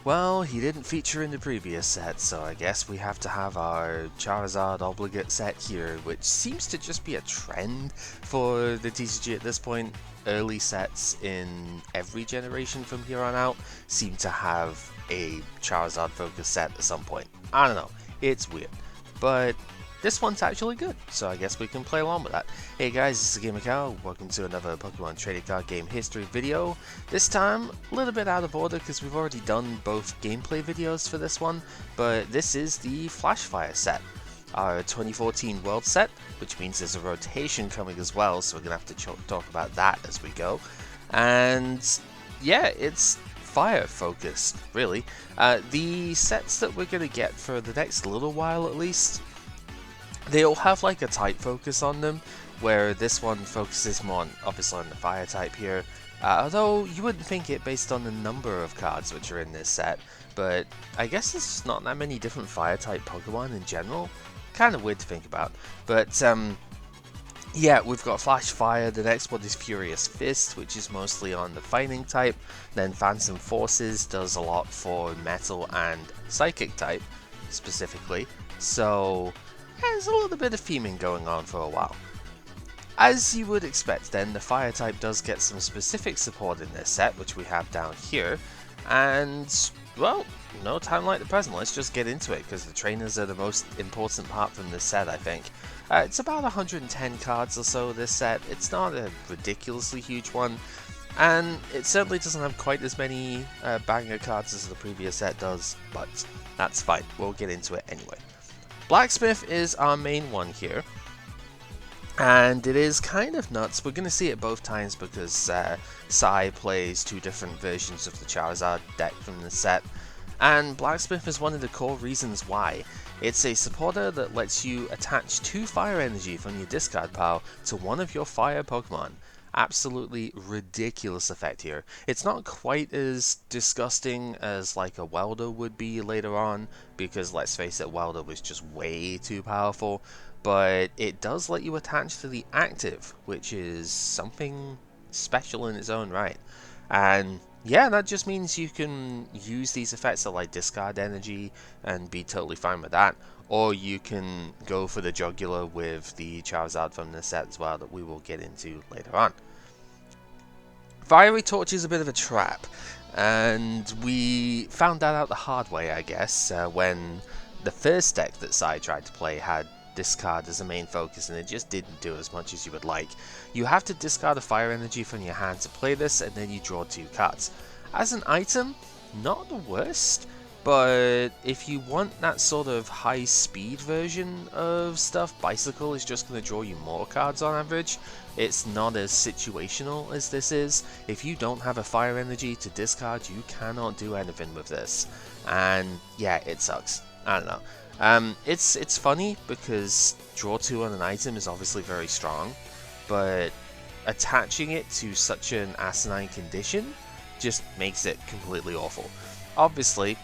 Well, he didn't feature in the previous set, so I guess we have to have our Charizard obligate set here, which seems to just be a trend for the TCG at this point. Early sets in every generation from here on out seem to have a Charizard focused set at some point. I don't know, it's weird, but this one's actually good, so I guess we can play along with that. Hey guys, this is Gamer Cow. Welcome to another Pokemon Trading Card Game History video. This time, a little bit out of order because we've already done both gameplay videos for this one, but this is the Flashfire set, our 2014 World set, which means there's a rotation coming as well, so we're going to have to talk about that as we go. And yeah, it's fire focused, really. The sets that we're going to get for the next little while at least, they all have like a type focus on them, where this one focuses more on, obviously, on the fire type here. Although you wouldn't think it based on the number of cards which are in this set, but I guess there's just not that many different fire type Pokemon in general. Kind of weird to think about, but yeah, we've got Flashfire. The next one is Furious Fist, which is mostly on the fighting type. Then Phantom Forces does a lot for metal and psychic type specifically. So there's a little bit of theming going on for a while. As you would expect then, the fire type does get some specific support in this set, which we have down here, and well, no time like the present, let's just get into it, because the trainers are the most important part from this set, I think. It's about 110 cards or so, this set. It's not a ridiculously huge one, and it certainly doesn't have quite as many banger cards as the previous set does, but that's fine, we'll get into it anyway. Blacksmith is our main one here, and it is kind of nuts. We're going to see it both times because Sai plays two different versions of the Charizard deck from the set, and Blacksmith is one of the core reasons why. It's a supporter that lets you attach 2 fire energy from your discard pile to one of your fire Pokemon. Absolutely ridiculous effect here. It's not quite as disgusting as like a Welder would be later on, because let's face it, Welder was just way too powerful, but it does let you attach to the active, which is something special in its own right. And yeah, that just means you can use these effects to like discard energy and be totally fine with that, or you can go for the jugular with the Charizard from the set as well that we will get into later on. Fiery Torch is a bit of a trap, and we found that out the hard way, I guess, when the first deck that Sai tried to play had discard as a main focus, and it just didn't do as much as you would like. You have to discard a fire energy from your hand to play this, and then you draw 2 cards. As an item, not the worst, but if you want that sort of high speed version of stuff, Bicycle is just going to draw you more cards on average. It's not as situational as this is. If you don't have a fire energy to discard, you cannot do anything with this, and yeah, it sucks. I don't know. It's funny because draw 2 on an item is obviously very strong, but attaching it to such an asinine condition just makes it completely awful. Obviously,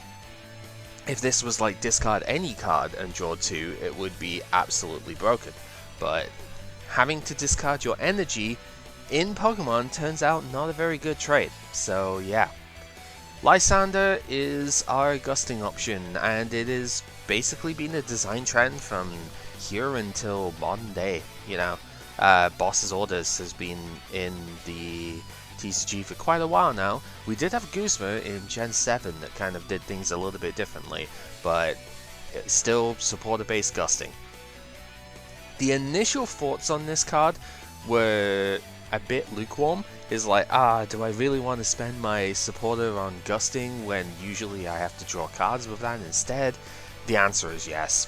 if this was like discard any card and draw 2, it would be absolutely broken, but having to discard your energy in Pokemon turns out not a very good trade, so yeah. Lysander is our Gusting option, and it has basically been a design trend from here until modern day. You know, Boss's Orders has been in the TCG for quite a while now. We did have Guzma in Gen 7 that kind of did things a little bit differently, but it's still supporter-based Gusting. The initial thoughts on this card were a bit lukewarm. Is like, do I really want to spend my supporter on Gusting when usually I have to draw cards with that instead? The answer is yes.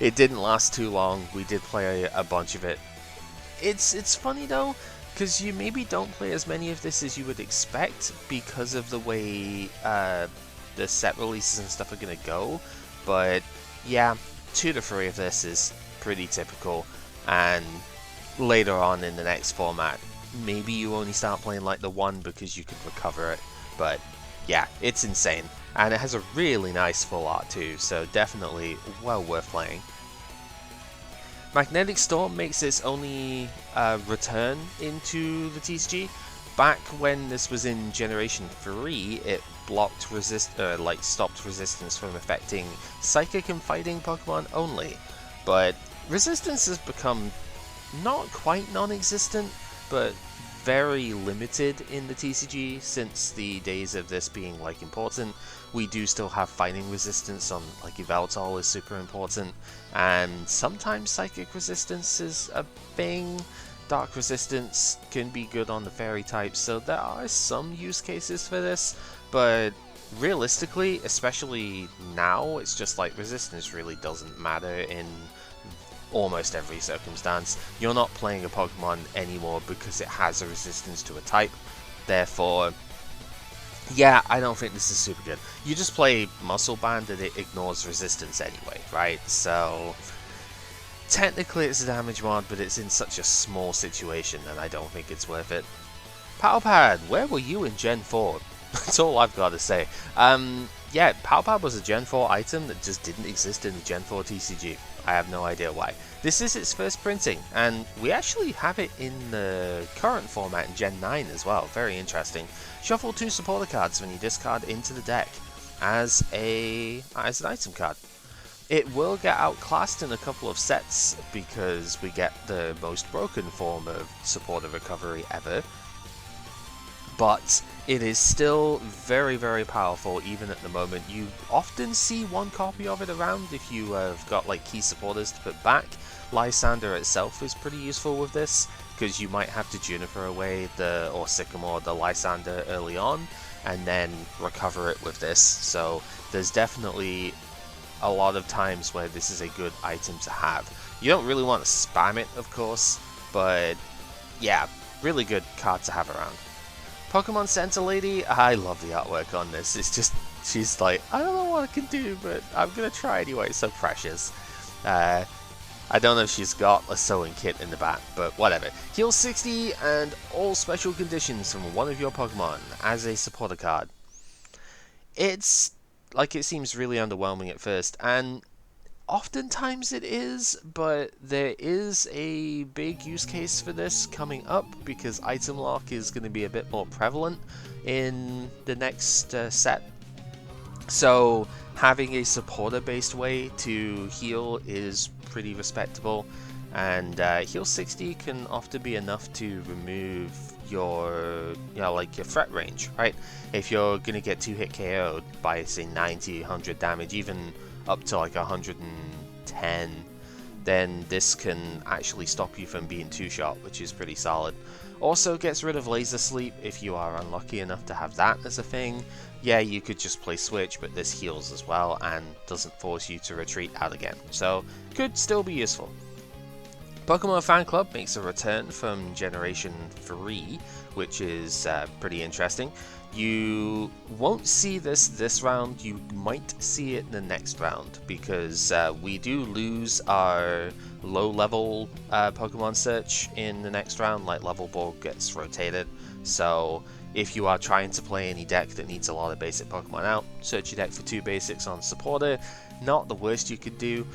It didn't last too long. We did play a bunch of it. It's funny though, because you maybe don't play as many of this as you would expect because of the way the set releases and stuff are going to go. But yeah, 2 to 3 of this is pretty typical, and later on in the next format, maybe you only start playing like the 1 because you can recover it, but yeah, it's insane, and it has a really nice full art too, so definitely well worth playing. Magnetic Storm makes its only return into the TCG back when this was in Generation 3, it blocked stopped resistance from affecting Psychic and Fighting Pokemon only. But resistance has become not quite non-existent, but very limited in the TCG since the days of this being like important. We do still have fighting resistance on like Yveltal is super important, and sometimes psychic resistance is a thing. Dark resistance can be good on the fairy types, so there are some use cases for this, but realistically, especially now, it's just like resistance really doesn't matter in almost every circumstance. You're not playing a Pokemon anymore because it has a resistance to a type. Therefore, yeah, I don't think this is super good. You just play Muscle Band and it ignores resistance anyway, right? So, technically it's a damage mod, but it's in such a small situation and I don't think it's worth it. Powpad, where were you in Gen 4? That's all I've got to say. Yeah, Powpad was a Gen 4 item that just didn't exist in the Gen 4 TCG. I have no idea why. This is its first printing, and we actually have it in the current format in Gen 9 as well. Very interesting. Shuffle 2 supporter cards when you discard into the deck as an item card. It will get outclassed in a couple of sets because we get the most broken form of supporter recovery ever. But it is still very, very powerful even at the moment. You often see one copy of it around if you have got like key supporters to put back. Lysander itself is pretty useful with this because you might have to Juniper away or Sycamore the Lysander early on and then recover it with this. So there's definitely a lot of times where this is a good item to have. You don't really want to spam it, of course, but yeah, really good card to have around. Pokemon Center Lady, I love the artwork on this. It's just, she's like, I don't know what I can do, but I'm gonna try anyway. It's so precious. I don't know if she's got a sewing kit in the back, but whatever. Heal 60 and all special conditions from one of your Pokemon as a supporter card. It's like, it seems really underwhelming at first, and oftentimes it is, but there is a big use case for this coming up because item lock is going to be a bit more prevalent in the next set. So having a supporter based way to heal is pretty respectable, and heal 60 can often be enough to remove your like your threat range, right? If you're going to get 2-hit KO'd by say 90, 100 damage, even up to like 110, then this can actually stop you from being 2-shot, which is pretty solid. Also gets rid of laser sleep if you are unlucky enough to have that as a thing. Yeah, you could just play switch, but this heals as well and doesn't force you to retreat out again, so could still be useful. Pokemon Fan Club makes a return from Generation 3, which is pretty interesting. You won't see this round, you might see it in the next round, because we do lose our low-level Pokemon search in the next round, like level ball gets rotated. So if you are trying to play any deck that needs a lot of basic Pokemon out, search your deck for 2 basics on supporter. Not the worst you could do.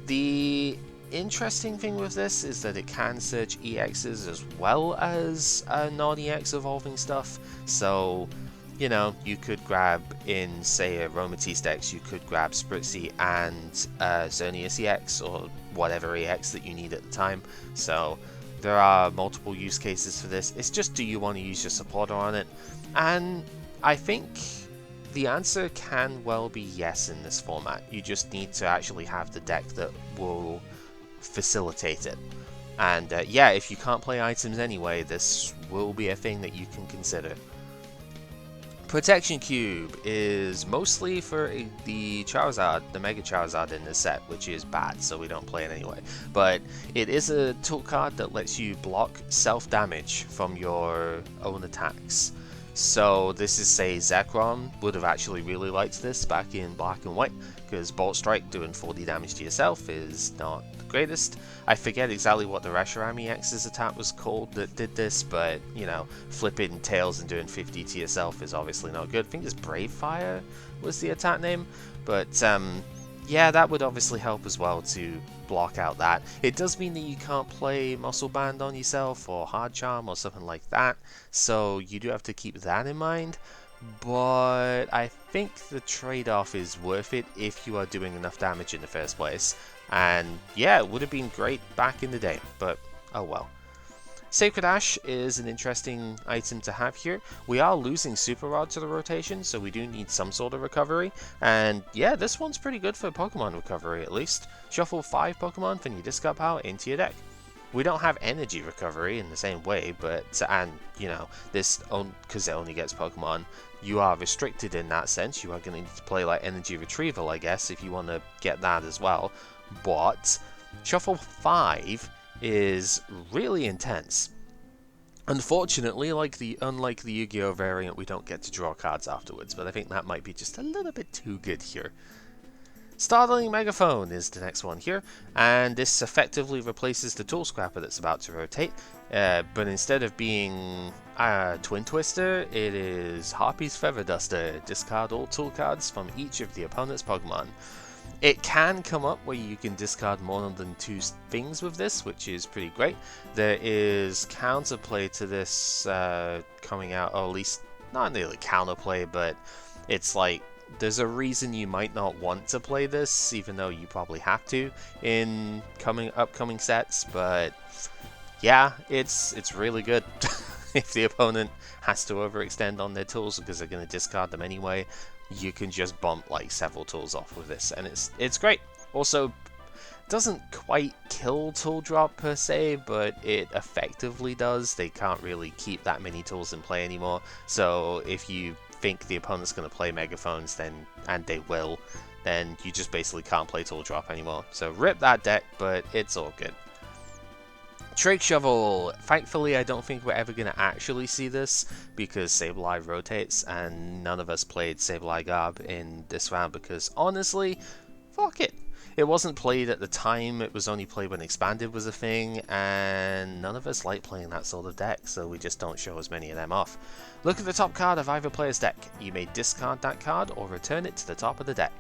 The interesting thing with this is that it can search EXs as well as non-EX evolving stuff. So, you know, you could grab in, say, a Aromatisse decks, you could grab Spritzy and Xerneas EX, or whatever EX that you need at the time. So there are multiple use cases for this. It's just, do you want to use your supporter on it? And I think the answer can well be yes in this format. You just need to actually have the deck that will facilitate it. And yeah, if you can't play items anyway, this will be a thing that you can consider. Protection Cube is mostly for the Charizard, the Mega Charizard in this set, which is bad, so we don't play it anyway. But it is a tool card that lets you block self-damage from your own attacks. So this is, say, Zekrom would have actually really liked this back in Black and White, because Bolt Strike doing 40 damage to yourself is not the greatest. I forget exactly what the Reshiram EX's attack was called that did this, but, you know, flipping tails and doing 50 to yourself is obviously not good. I think it's Brave Fire was the attack name, but yeah, that would obviously help as well to block out that. It does mean that you can't play Muscle Band on yourself or Hard Charm or something like that, so you do have to keep that in mind. But I think the trade-off is worth it if you are doing enough damage in the first place. And yeah, it would have been great back in the day, but oh well. Sacred Ash is an interesting item to have here. We are losing Super Rod to the rotation, so we do need some sort of recovery. And yeah, this one's pretty good for Pokemon recovery at least. Shuffle 5 Pokemon from your discard pile into your deck. We don't have energy recovery in the same way, but, and you know, this, because it only gets Pokemon, you are restricted in that sense. You are going to need to play like energy retrieval, I guess, if you want to get that as well. But Shuffle 5 is really intense. Unfortunately, unlike the Yu-Gi-Oh variant, we don't get to draw cards afterwards, but I think that might be just a little bit too good here. Startling Megaphone is the next one here, and this effectively replaces the Tool Scrapper that's about to rotate, but instead of being Twin Twister, it is Harpy's Feather Duster. Discard all tool cards from each of the opponent's Pokemon. It can come up where you can discard more than 2 things with this, which is pretty great. There is counterplay to this coming out, or at least not really counterplay, but it's like there's a reason you might not want to play this, even though you probably have to in upcoming sets. But yeah, it's really good. If the opponent has to overextend on their tools because they're going to discard them anyway, you can just bump like several tools off with this, and it's great. Also, doesn't quite kill tool drop per se, but it effectively does. They can't really keep that many tools in play anymore, so if you think the opponent's going to play Megaphones, then, and they will, then you just basically can't play tool drop anymore. So rip that deck, but it's all good. Drake Shovel. Thankfully, I don't think we're ever going to actually see this because Sableye rotates, and none of us played Sableye Garb in this round because, honestly, fuck it. It wasn't played at the time, it was only played when Expanded was a thing, and none of us like playing that sort of deck, so we just don't show as many of them off. Look at the top card of either player's deck. You may discard that card or return it to the top of the deck.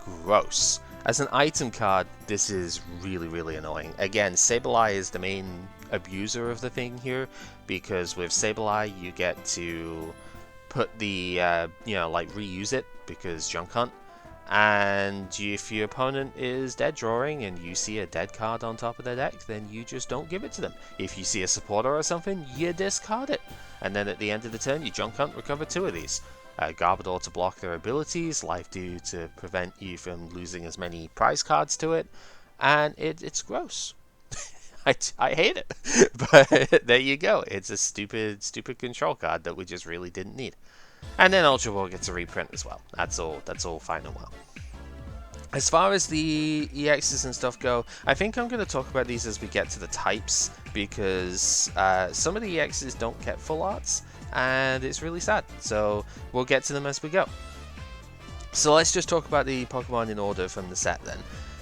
Gross. As an item card, this is really, really annoying. Again, Sableye is the main abuser of the thing here, because with Sableye you get to put the, like reuse it, because Junk Hunt. And if your opponent is dead drawing and you see a dead card on top of their deck, then you just don't give it to them. If you see a supporter or something, you discard it. And then at the end of the turn, you Junk Hunt, recover 2 of these. Garbodor to block their abilities, Life Dew to prevent you from losing as many prize cards to it, and it's gross. I hate it, but there you go. It's a stupid control card that we just really didn't need. And then Ultra Ball gets a reprint as well. That's all fine and well. As far as the EXs and stuff go, I think I'm going to talk about these as we get to the types, because some of the EXs don't get full arts, and it's really sad. So we'll get to them as we go. So let's just talk about the Pokemon in order from the set then.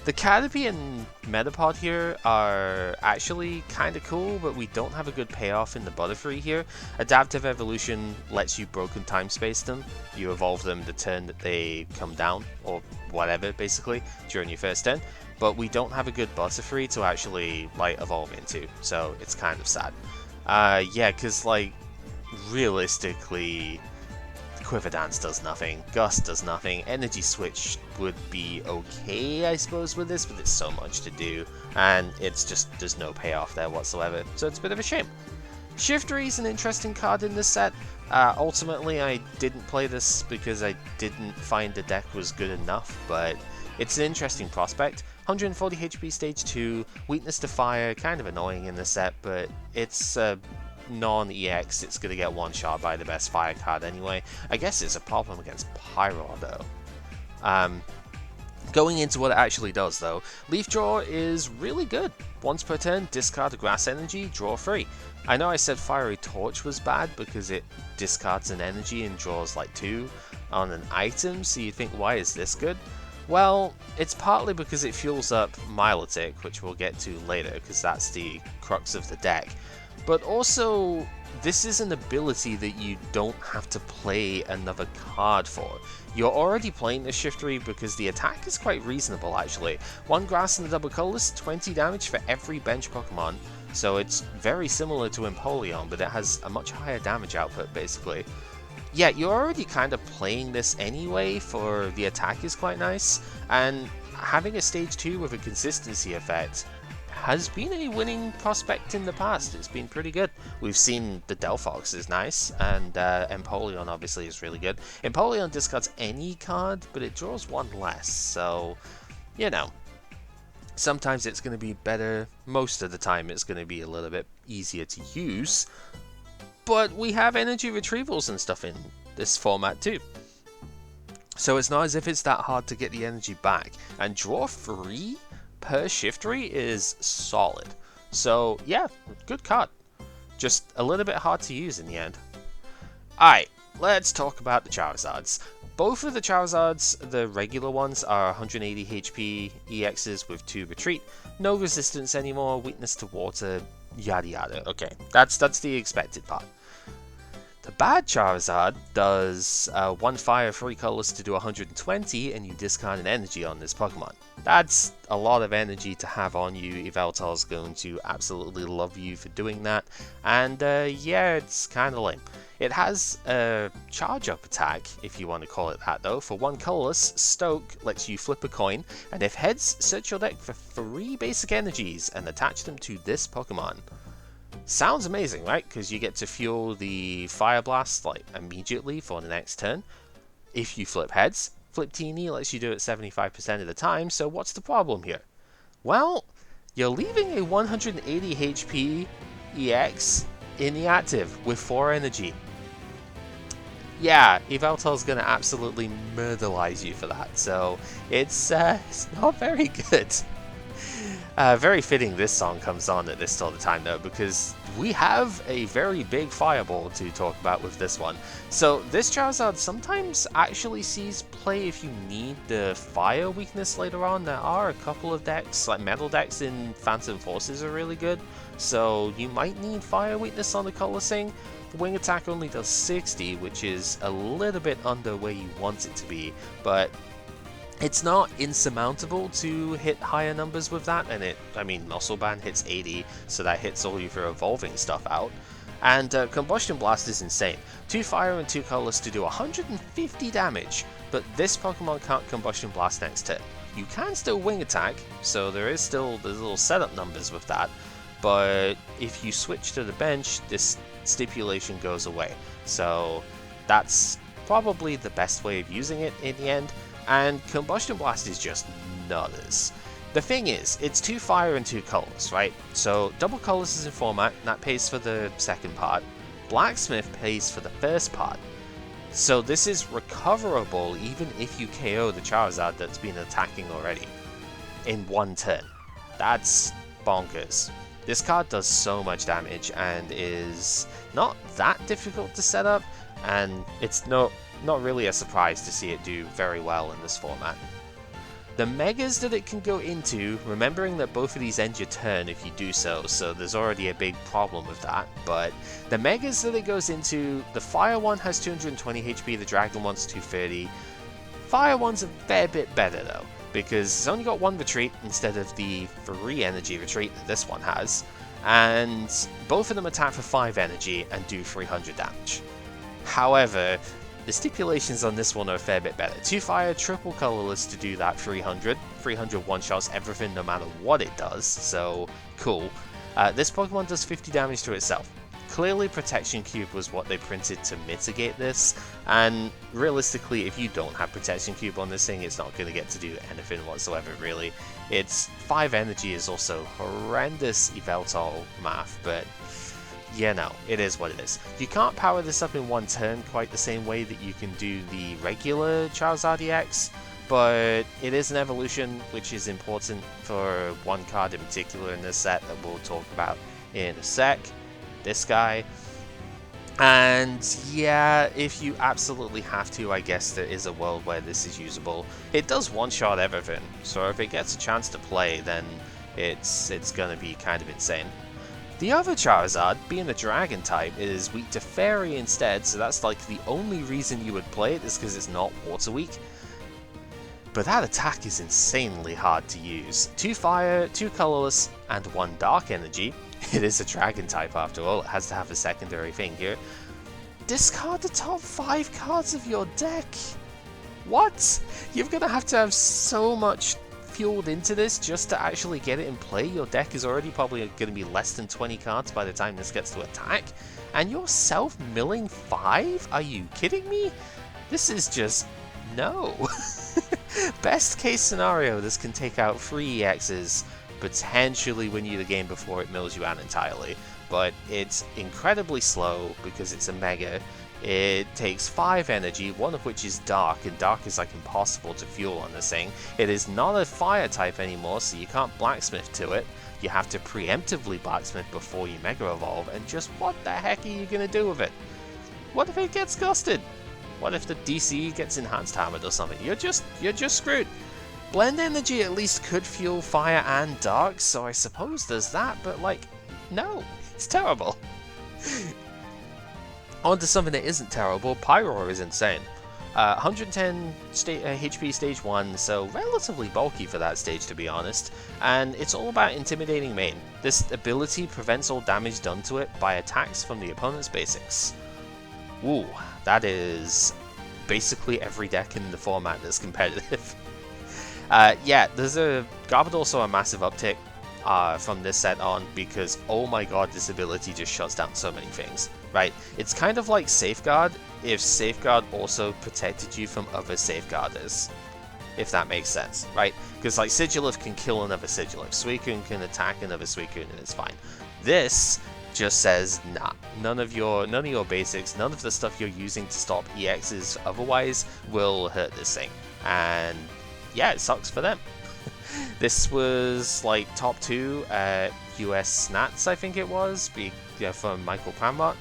The Caterpie and Metapod here are actually kind of cool, but we don't have a good payoff in the Butterfree here. Adaptive Evolution lets you Broken Time Space them. You evolve them the turn that they come down, or whatever, basically, during your first turn. But we don't have a good Butterfree to actually, like, evolve into, so it's kind of sad. Yeah, because, like, realistically, Quiver Dance does nothing, Gust does nothing, Energy Switch would be okay, I suppose, with this, but there's so much to do, and it's just, there's no payoff there whatsoever, so it's a bit of a shame. Shiftry is an interesting card in this set. Ultimately, I didn't play this because I didn't find the deck was good enough, but it's an interesting prospect. 140 HP stage 2, weakness to fire, kind of annoying in this set, but it's non-EX, it's going to get one shot by the best fire card anyway. I guess it's a problem against Pyroar though. Going into what it actually does though, Leaf Draw is really good. Once per turn, discard a grass energy, draw 3. I know I said Fiery Torch was bad because it discards an energy and draws like 2 on an item, so you think, why is this good? Well, it's partly because it fuels up Milotic, which we'll get to later because that's the crux of the deck. But also, this is an ability that you don't have to play another card for. You're already playing the Shiftry because the attack is quite reasonable actually. 1 grass and a double colorless, 20 damage for every bench Pokemon. So it's very similar to Empoleon, but it has a much higher damage output basically. Yeah, you're already kind of playing this anyway, for the attack is quite nice, and having a stage 2 with a consistency effect has been a winning prospect in the past. It's been pretty good. We've seen the Delphox is nice, and Empoleon obviously is really good. Empoleon discards any card, but it draws 1 less, so, you know, sometimes it's going to be better. Most of the time it's going to be a little bit easier to use, but we have energy retrievals and stuff in this format too. So it's not as if it's that hard to get the energy back, and draw 3 per Shiftry is solid. So yeah, good card. Just a little bit hard to use in the end. Alright, let's talk about the Charizards. Both of the Charizards, the regular ones, are 180 HP EXs with 2 retreat, no resistance anymore, weakness to water, yada yada. Okay, that's the expected part. The bad Charizard does 1 fire, 3 colors to do 120, and you discard an energy on this Pokemon. That's a lot of energy to have on you. Yveltal's going to absolutely love you for doing that, and yeah, it's kind of lame. It has a charge-up attack, if you want to call it that though. For 1 colorless, Stoke lets you flip a coin, and if heads, search your deck for 3 basic energies and attach them to this Pokemon. Sounds amazing, right? Because you get to fuel the Fire Blast like immediately for the next turn. If you flip heads, Flip Teeny lets you do it 75% of the time, so what's the problem here? Well, you're leaving a 180 HP EX in the active with 4 energy. Yeah, Yveltal's gonna absolutely murderize you for that, so it's not very good. Very fitting this song comes on at this sort of time though, because we have a very big fireball to talk about with this one. So this Charizard sometimes actually sees play if you need the fire weakness later on. There are a couple of decks, like metal decks in Phantom Forces are really good, so you might need fire weakness on the Coalescing. The wing attack only does 60, which is a little bit under where you want it to be, but it's not insurmountable to hit higher numbers with that, and Muscle Band hits 80, so that hits all your evolving stuff out. And Combustion Blast is insane. 2 fire and 2 colors to do 150 damage, but this Pokemon can't Combustion Blast next turn. You can still wing attack, so there's little setup numbers with that, but if you switch to the bench, this stipulation goes away. So that's probably the best way of using it in the end. And Combustion Blast is just nutters. The thing is, it's 2 fire and 2 colors, right? So double colors is in format, and that pays for the second part. Blacksmith pays for the first part. So this is recoverable even if you KO the Charizard that's been attacking already in 1 turn. That's bonkers. This card does so much damage and is not that difficult to set up, and it's not really a surprise to see it do very well in this format. The Megas that it can go into, remembering that both of these end your turn if you do so there's already a big problem with that, but the Megas that it goes into, the Fire one has 220 HP, the Dragon one's 230. Fire one's a fair bit better though, because it's only got 1 retreat instead of the 3 energy retreat that this one has, and both of them attack for 5 energy and do 300 damage. However, the stipulations on this one are a fair bit better. 2 fire, triple colorless to do that 300. 300 one-shots everything no matter what it does, so cool. This Pokemon does 50 damage to itself. Clearly Protection Cube was what they printed to mitigate this, and realistically if you don't have Protection Cube on this thing, it's not going to get to do anything whatsoever really. Its 5 energy is also horrendous Yveltal math, but yeah, no, it is what it is. You can't power this up in 1 turn quite the same way that you can do the regular Charizard EX, but it is an evolution which is important for 1 card in particular in this set that we'll talk about in a sec. This guy. And yeah, if you absolutely have to, I guess there is a world where this is usable. It does one-shot everything, so if it gets a chance to play, then it's gonna be kind of insane. The other Charizard, being a Dragon type, is weak to Fairy instead, so that's like the only reason you would play it is because it's not Water weak. But that attack is insanely hard to use. 2 Fire, 2 Colorless, and 1 Dark Energy. It is a Dragon type after all, it has to have a secondary thing here. Discard the top 5 cards of your deck! What? You're gonna have to have so much fueled into this just to actually get it in play. Your deck is already probably going to be less than 20 cards by the time this gets to attack, and you're self-milling 5? Are you kidding me? This is just... no. Best case scenario, this can take out 3 EXs, potentially win you the game before it mills you out entirely, but it's incredibly slow because it's a Mega. It takes 5 energy, one of which is Dark, and Dark is like impossible to fuel on this thing. It is not a Fire type anymore, so you can't Blacksmith to it. You have to preemptively Blacksmith before you Mega Evolve, and just what the heck are you going to do with it? What if it gets Gusted? What if the DC gets Enhanced Hammered or something? You're just screwed. Blend Energy at least could fuel Fire and Dark, so I suppose there's that, but like, no, it's terrible. On to something that isn't terrible, Pyroar is insane. 110 HP stage 1, so relatively bulky for that stage to be honest, and it's all about intimidating main. This ability prevents all damage done to it by attacks from the opponent's basics. Ooh, that is basically every deck in the format that's competitive. Yeah, there's a Garbodor saw a massive uptick from this set on because oh my god, this ability just shuts down so many things. Right, it's kind of like Safeguard if Safeguard also protected you from other Safeguarders, if that makes sense, right? Because like Sigilif can kill another Sigilif, Suicune can attack another Suicune and it's fine. This just says, nah, none of your basics, none of the stuff you're using to stop EXs otherwise will hurt this thing. And yeah, it sucks for them. This was like top 2 at US Snats, I think it was, from Michael Cranbot,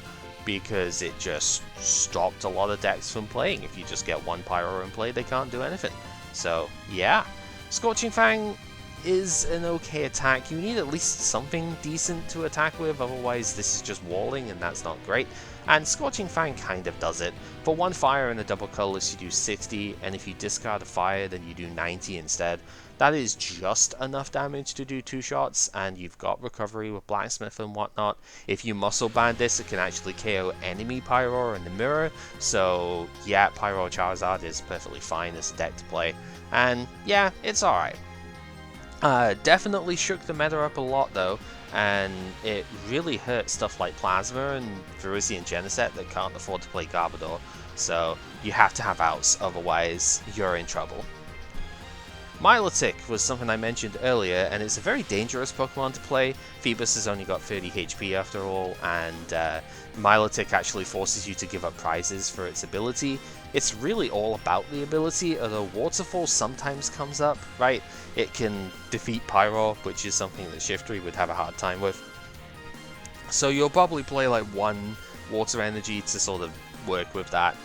because it just stopped a lot of decks from playing. If you just get one Pyro in play, they can't do anything. So yeah, Scorching Fang is an okay attack. You need at least something decent to attack with, otherwise this is just walling and that's not great. And Scorching Fang kind of does it. For 1 Fire and a double colorless you do 60, and if you discard a Fire then you do 90 instead. That is just enough damage to do 2 shots, and you've got recovery with Blacksmith and whatnot. If you Muscle Band this, it can actually KO enemy Pyroar in the mirror, so yeah, Pyroar Charizard is perfectly fine as a deck to play. And yeah, it's alright. Definitely shook the meta up a lot though, and it really hurt stuff like Plasma and Veruzian and Genesect that can't afford to play Garbodor, so you have to have outs, otherwise you're in trouble. Milotic was something I mentioned earlier, and it's a very dangerous Pokemon to play. Phoebus has only got 30 HP after all, and Milotic actually forces you to give up prizes for its ability. It's really all about the ability, although Waterfall sometimes comes up, right? It can defeat Pyroar, which is something that Shiftry would have a hard time with. So you'll probably play like 1 Water Energy to sort of work with that.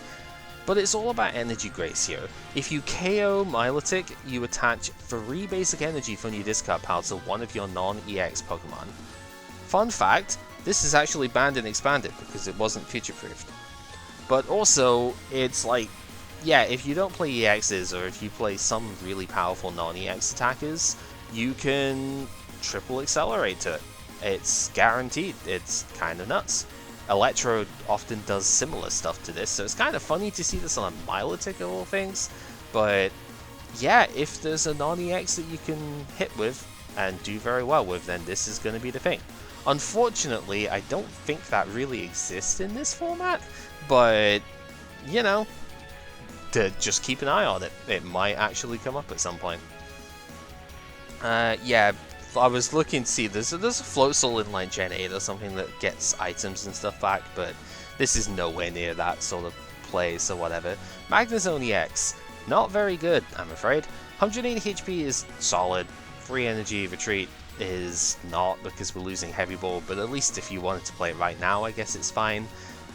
But it's all about Energy Grace here. If you KO Milotic, you attach 3 basic energy from your discard pile to one of your non-EX Pokemon. Fun fact, this is actually banned and expanded because it wasn't future-proofed. But also, it's like, yeah, if you don't play EXs or if you play some really powerful non-EX attackers, you can triple accelerate to it. It's guaranteed. It's kind of nuts. Electro often does similar stuff to this, so it's kind of funny to see this on a Milotic of all things, but yeah, if there's a non-EX that you can hit with and do very well with, then this is going to be the thing. Unfortunately, I don't think that really exists in this format, but, you know, just keep an eye on it. It might actually come up at some point. Yeah, I was looking to see, there's a Floatzel in like Gen 8 or something that gets items and stuff back, but this is nowhere near that sort of play, so whatever. Magnezone EX, not very good, I'm afraid. 180 HP is solid, 3 energy, retreat is not because we're losing Heavy Ball, but at least if you wanted to play it right now, I guess it's fine.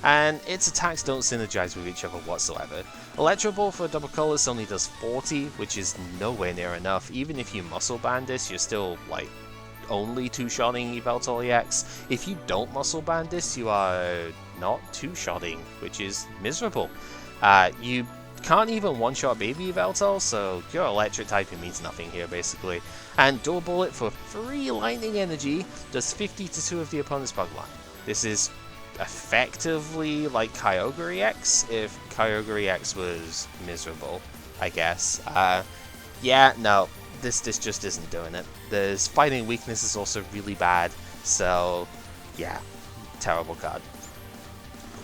And its attacks don't synergize with each other whatsoever. Electro Ball for a double colorless only does 40, which is nowhere near enough. Even if you Muscle Band this, you're still like only two-shotting Yveltal EX. If you don't Muscle Band this, you are not two-shotting, which is miserable. You can't even one-shot Baby Yveltal, so your electric typing means nothing here, basically. And Dual Bullet for 3 lightning energy does 50 to 2 of the opponent's Pokemon. This is effectively like Kyogre EX, if Kyogre EX was miserable, I guess. Yeah, no, this just isn't doing it. This fighting weakness is also really bad, so yeah, terrible card.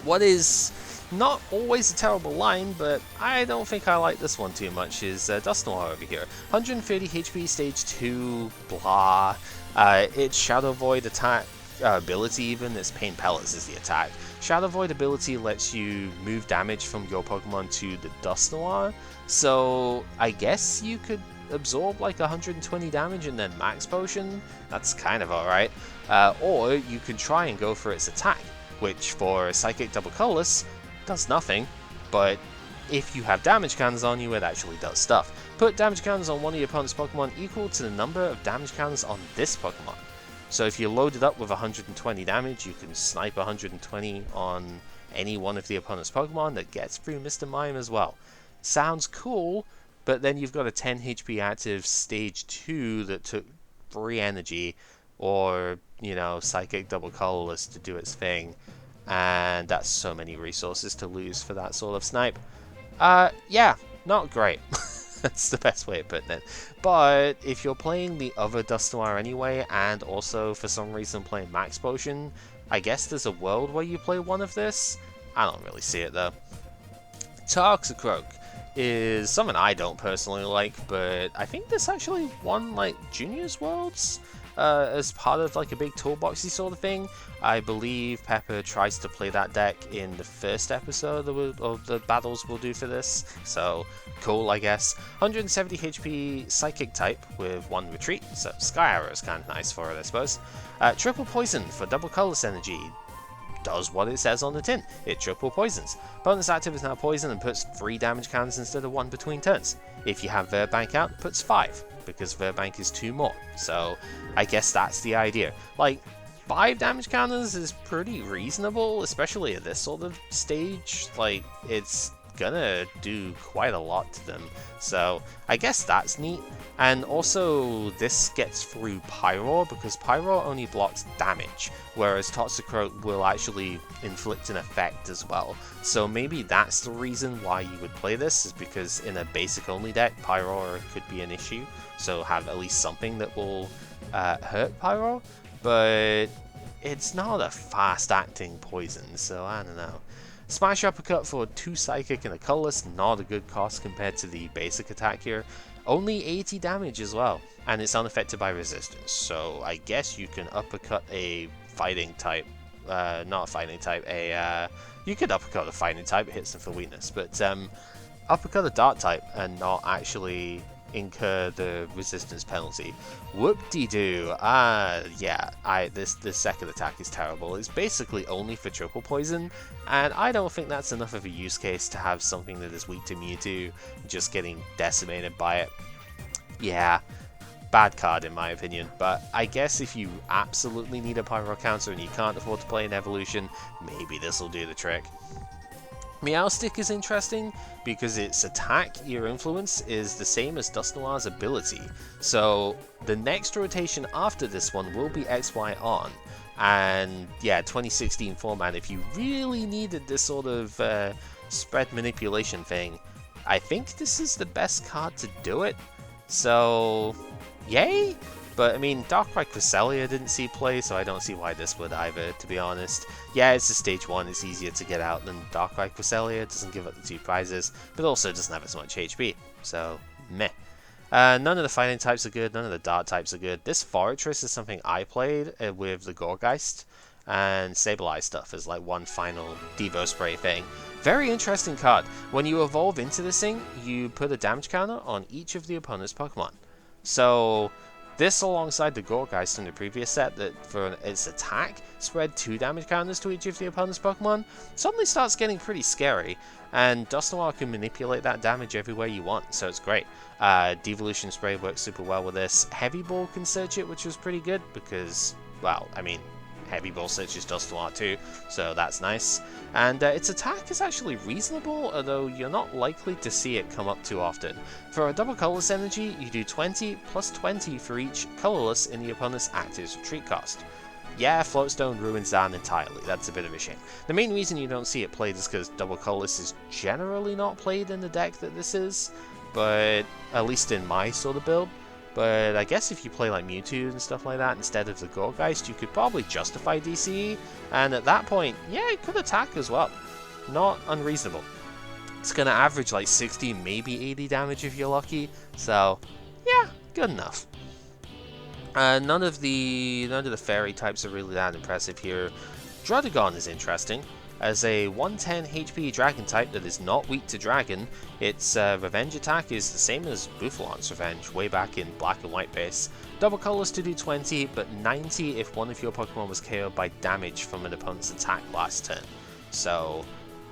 What is not always a terrible line, but I don't think I like this one too much, is Dusknoir over here. 130 HP, stage 2, blah. Its Shadow Void attack ability even, its Pain Pellets is the attack. Shadow Void ability lets you move damage from your Pokemon to the Dusknoir, so I guess you could absorb like 120 damage and then Max Potion. That's kind of alright. Or you could try and go for its attack, which for Psychic Double Colorless does nothing, but if you have damage counters on you, it actually does stuff. Put damage counters on one of your opponent's Pokemon equal to the number of damage counters on this Pokemon. So if you load it up with 120 damage, you can snipe 120 on any one of the opponent's Pokemon that gets through Mr. Mime as well. Sounds cool, but then you've got a 10 HP active stage 2 that took 3 energy, or, you know, Psychic Double Colorless to do its thing, and that's so many resources to lose for that sort of snipe. Yeah, not great. That's the best way of putting it. But if you're playing the other Dusknoir anyway, and also for some reason playing Max Potion, I guess there's a world where you play one of this. I don't really see it though. Toxicroak is something I don't personally like, but I think this actually won like Juniors Worlds as part of like a big toolboxy sort of thing. I believe Pepper tries to play that deck in the first episode of the battles we'll do for this, so cool, I guess. 170 HP Psychic type with 1 retreat, so Sky Arrow is kind of nice for it, I suppose. Triple Poison for double colorless energy. Does what it says on the tin. It triple poisons. Bonus active is now poison and puts 3 damage counters instead of 1 between turns. If you have Verbank out, it puts 5, because Verbank is 2 more. So I guess that's the idea. Like, 5 damage counters is pretty reasonable, especially at this sort of stage. Like, it's gonna do quite a lot to them. So I guess that's neat. And also, this gets through Pyroar, because Pyroar only blocks damage, whereas Toxicroak will actually inflict an effect as well. So maybe that's the reason why you would play this, is because in a basic-only deck, Pyroar could be an issue, so have at least something that will hurt Pyroar, but it's not a fast-acting poison, so I don't know. Smash Uppercut for 2 Psychic and a Colorless, not a good cost compared to the basic attack here. Only 80 damage as well, and it's unaffected by resistance, so I guess you can uppercut a fighting type, not a fighting type, you could uppercut a fighting type, it hits them for weakness, but uppercut a dark type and not actually incur the resistance penalty. Whoop-de-doo. Yeah, this second attack is terrible. It's basically only for triple poison, and I don't think that's enough of a use case to have something that is weak to Mewtwo just getting decimated by it. Yeah, bad card in my opinion, but I guess if you absolutely need a Pyro counter and you can't afford to play an evolution, maybe this will do the trick. Meowstic is interesting because its attack, Ear Influence, is the same as Dusknoir's ability. So the next rotation after this one will be XY on. And yeah, 2016 format, if you really needed this sort of spread manipulation thing, I think this is the best card to do it. So, yay! But I mean, Darkrai Cresselia didn't see play, so I don't see why this would either, to be honest. Yeah, it's a stage 1, it's easier to get out than Darkrai Cresselia, it doesn't give up the 2 prizes, but also doesn't have as much HP, so meh. None of the fighting types are good, none of the dark types are good. This Fortress is something I played with the Gourgeist, and Sableye stuff is like one final Devo Spray thing. Very interesting card. When you evolve into this thing, you put a damage counter on each of the opponent's Pokemon. So This, alongside the Gourgeist from the previous set that for its attack spread 2 damage counters to each of the opponent's Pokemon, suddenly starts getting pretty scary, and Dusknoir can manipulate that damage everywhere you want, so it's great. Devolution Spray works super well with this. Heavy Ball can search it, which was pretty good because, well, I mean, Heavy Ball searches Dusknoir too, so that's nice. And its attack is actually reasonable, although you're not likely to see it come up too often. For a double colorless energy, you do 20 plus 20 for each colorless in the opponent's active retreat cost. Yeah, Floatstone ruins that entirely, that's a bit of a shame. The main reason you don't see it played is because double colorless is generally not played in the deck that this is, but at least in my sort of build. But I guess if you play like Mewtwo and stuff like that instead of the Gourgeist, you could probably justify DCE, and at that point, yeah, it could attack as well. Not unreasonable. It's going to average like 60, maybe 80 damage if you're lucky, so yeah, good enough. None of the fairy types are really that impressive here. Druddigon is interesting. As a 110 HP dragon type that is not weak to dragon, its revenge attack is the same as Bouffalante's revenge way back in black and white base. Double colors to do 20, but 90 if one of your Pokemon was KO'd by damage from an opponent's attack last turn. So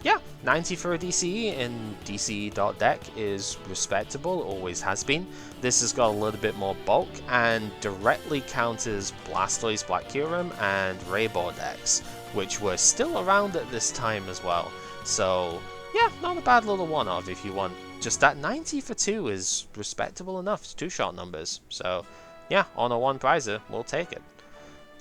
yeah, 90 for a DCE in DCE.deck is respectable, always has been. This has got a little bit more bulk and directly counters Blastoise, Black Kyurem, and Raybor decks, which were still around at this time as well. So yeah, not a bad little one-off if you want. Just that 90 for 2 is respectable enough. It's 2-shot numbers. So yeah, on a 1 prizer, we'll take it.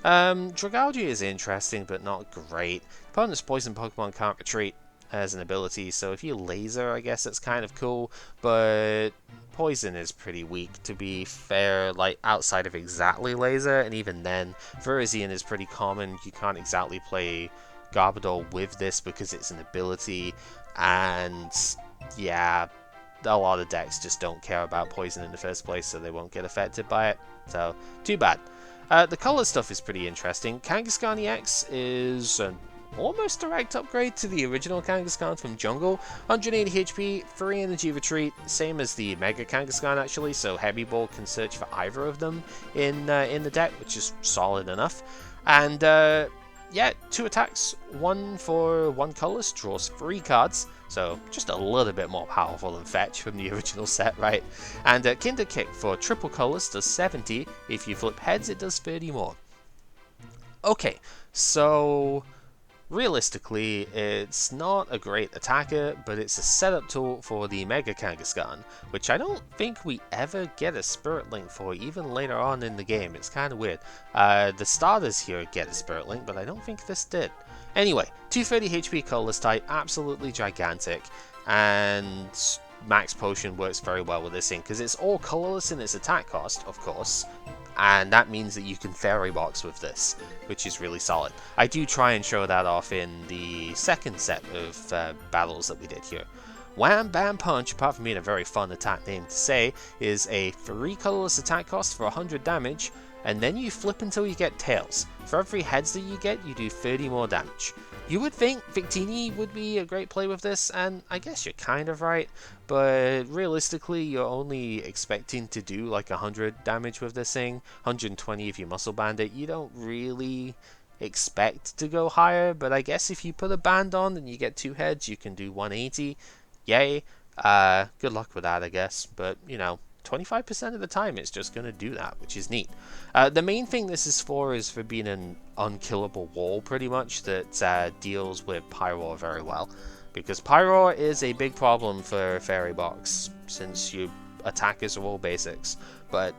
Dragalge is interesting, but not great. Opponent's poison Pokemon can't retreat as an ability, so if you laser, I guess it's kind of cool, but poison is pretty weak, to be fair, like outside of exactly laser, and even then, Virizion is pretty common. You can't exactly play Garbodor with this because it's an ability, and yeah, a lot of decks just don't care about poison in the first place, so they won't get affected by it, so too bad. The color stuff is pretty interesting. Kangaskhan EX is an almost direct upgrade to the original Kangaskhan from Jungle. 180 HP, 3 energy retreat, same as the Mega Kangaskhan actually, so Heavy Ball can search for either of them in the deck, which is solid enough. And yeah, 2 attacks, 1 for 1 colorless, draws 3 cards, so just a little bit more powerful than Fetch from the original set, right? And Kinder Kick for triple colorless does 70, if you flip heads it does 30 more. Okay, so realistically, it's not a great attacker, but it's a setup tool for the Mega Kangaskhan, which I don't think we ever get a Spirit Link for, even later on in the game. It's kind of weird. The starters here get a Spirit Link, but I don't think this did. Anyway, 230 HP colorless type, absolutely gigantic, and Max Potion works very well with this thing, because it's all colorless in its attack cost, of course, and that means that you can Fairy Box with this, which is really solid. I do try and show that off in the second set of battles that we did here. Wham Bam Punch, apart from being a very fun attack name to say, is a 3 colorless attack cost for 100 damage, and then you flip until you get Tails. For every heads that you get, you do 30 more damage. You would think Victini would be a great play with this, and I guess you're kind of right, but realistically you're only expecting to do like 100 damage with this thing, 120 if you Muscle Band it. You don't really expect to go higher, but I guess if you put a band on and you get 2 heads, you can do 180. Yay. Good luck with that, I guess, but you know, 25% of the time it's just going to do that, which is neat. The main thing this is for being an unkillable wall, pretty much, that deals with Pyroar very well. Because Pyroar is a big problem for Fairy Box, since your attackers are all basics. But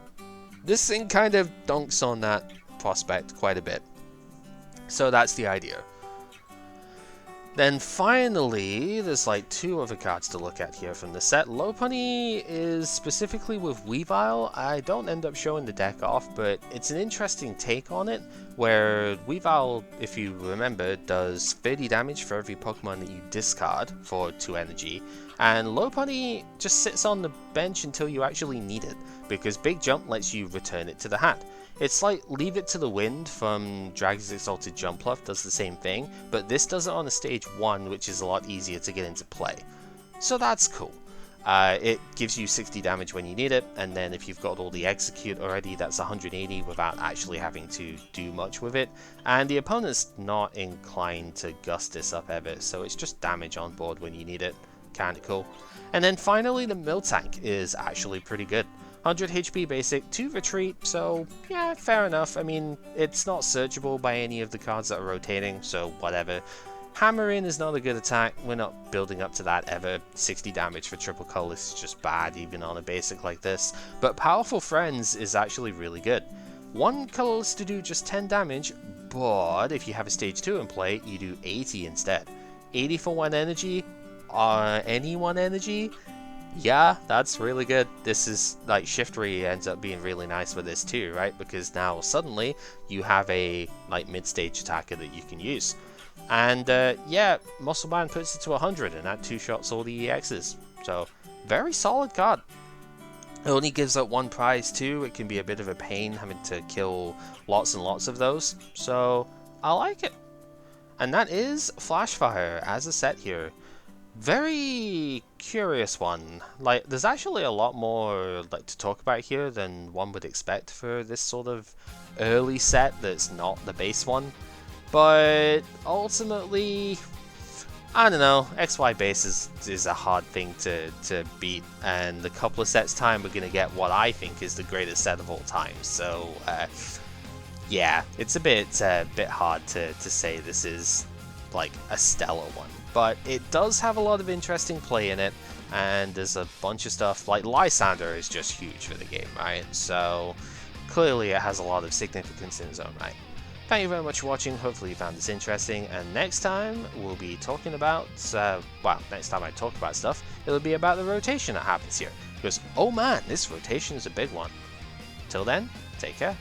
this thing kind of dunks on that prospect quite a bit. So that's the idea. Then finally, there's like 2 other cards to look at here from the set. Lopunny is specifically with Weavile. I don't end up showing the deck off, but it's an interesting take on it, where Weavile, if you remember, does 30 damage for every Pokemon that you discard for 2 energy, and Lopunny just sits on the bench until you actually need it, because Big Jump lets you return it to the hat. It's like Leave It to the Wind from Dragon's Exalted Jumpluff does the same thing, but this does it on a stage 1, which is a lot easier to get into play. So that's cool. It gives you 60 damage when you need it, and then if you've got all the execute already, that's 180 without actually having to do much with it. And the opponent's not inclined to gust this up ever, so it's just damage on board when you need it. Kinda cool. And then finally, the mill tank is actually pretty good. 100 HP basic, 2 retreat, so yeah, fair enough. I mean, it's not searchable by any of the cards that are rotating, so whatever. Hammer in is not a good attack, we're not building up to that ever. 60 damage for triple colorless is just bad even on a basic like this. But Powerful Friends is actually really good. 1 colorless to do just 10 damage, but if you have a stage 2 in play, you do 80 instead. 80 for 1 energy, any 1 energy? Yeah, that's really good. This is like Shiftry ends up being really nice with this too, right? Because now suddenly you have a like mid-stage attacker that you can use. And yeah, Muscle Man puts it to 100 and that 2-shots all the EXs. So, very solid card. It only gives up 1 prize too. It can be a bit of a pain having to kill lots and lots of those. So, I like it. And that is Flashfire as a set here. Very curious one. Like, there's actually a lot more like to talk about here than one would expect for this sort of early set that's not the base one. But ultimately, I don't know, XY base is a hard thing to beat, and a couple of sets time we're going to get what I think is the greatest set of all time. So yeah, it's a bit hard to say this is like a stellar one. But it does have a lot of interesting play in it, and there's a bunch of stuff, like Lysander is just huge for the game, right? So clearly it has a lot of significance in its own right. Thank you very much for watching, hopefully you found this interesting, and next time we'll be talking about, well, next time I talk about stuff, it'll be about the rotation that happens here, because, oh man, this rotation is a big one. Till then, take care.